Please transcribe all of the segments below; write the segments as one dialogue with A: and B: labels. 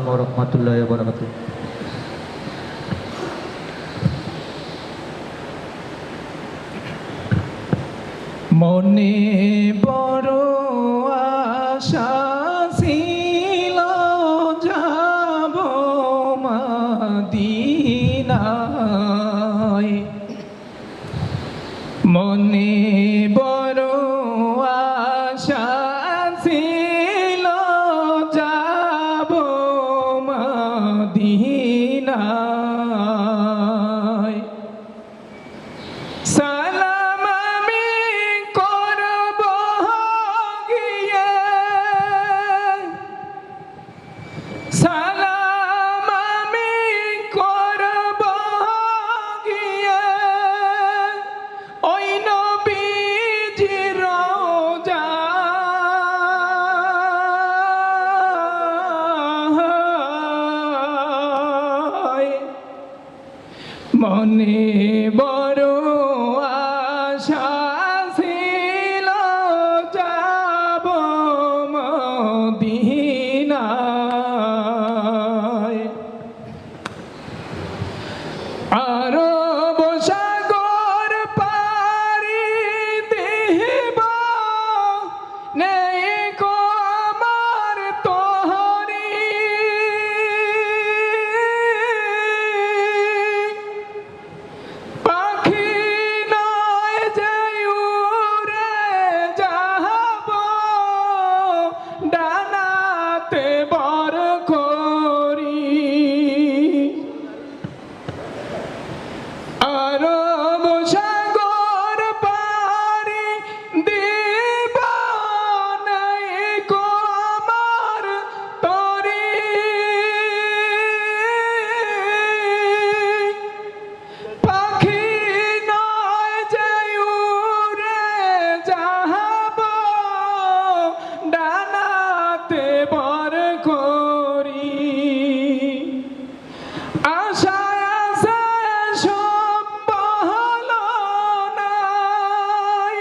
A: ওয়া রাহমাতুল্লাহি ওয়া বারাকাতুহু।
B: মনে বড় আশা ছিল যাব মদিনায়, মনে বড় আশা ছিল যাব মদিনায়। সালাম আমি করব গিয়ে, সালাম আমি করব গিয়ে ওই নবীজির রওজায়। মনে বড় আশা ছিল যাব মদিনায়। আরব সাগর পাড়ি দেব নেই গো আমার তরি, পাখি নয় যে উড়ে যাব ডানাতে বর করি। আরব সাগর পাড়ি দেব নেই গো আমার তরি, পাখি নয় যে উড়ে যাব ডানাতে বর করি। আশায় আশায় সম্বল নাই,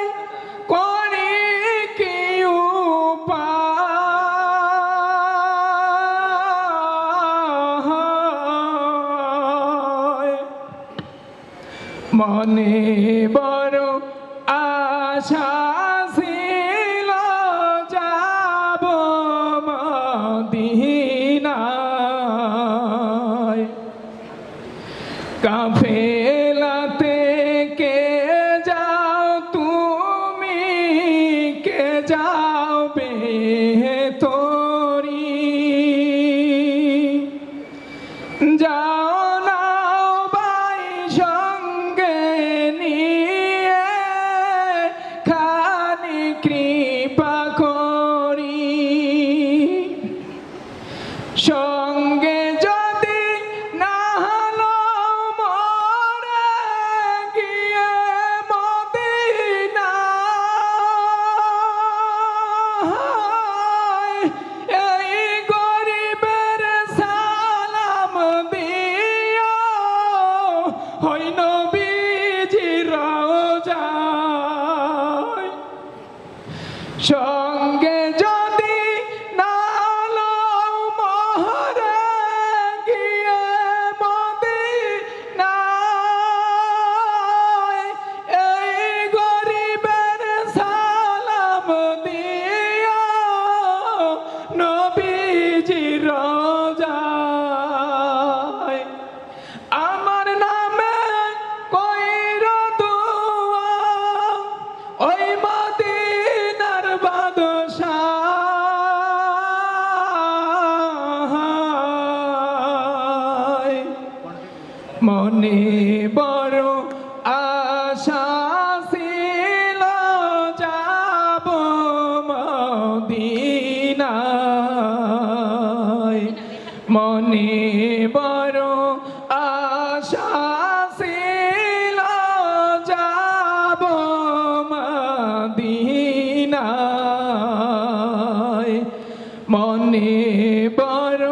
B: করি কি উপায়। মনে বড় আশা ছিল যাব মদিনায়। কাফেলাতে কে যাও তুমি, কে যাবে তোরি, যাও নাও ভাই সঙ্গে নিয়ে খানি কৃপা করি। সঙ্গে যদি না হলো মরে গিয়ে মদিনায়, এই গরিবের সালাম দিও ওই নবীজির রওজায়। সঙ্গে যদি না লও মরে গিয়ে মদিনায়, এই গরিবের সালাম দিও নবীজির রওজায়। আমার নামে কইরা দোয়া ওই মদিনার বাদশাহ। মনে বড় আশা ছিল যাব মদিনায়, মনে বড় আশা ছিল যাব মদিনায়, মনে বড়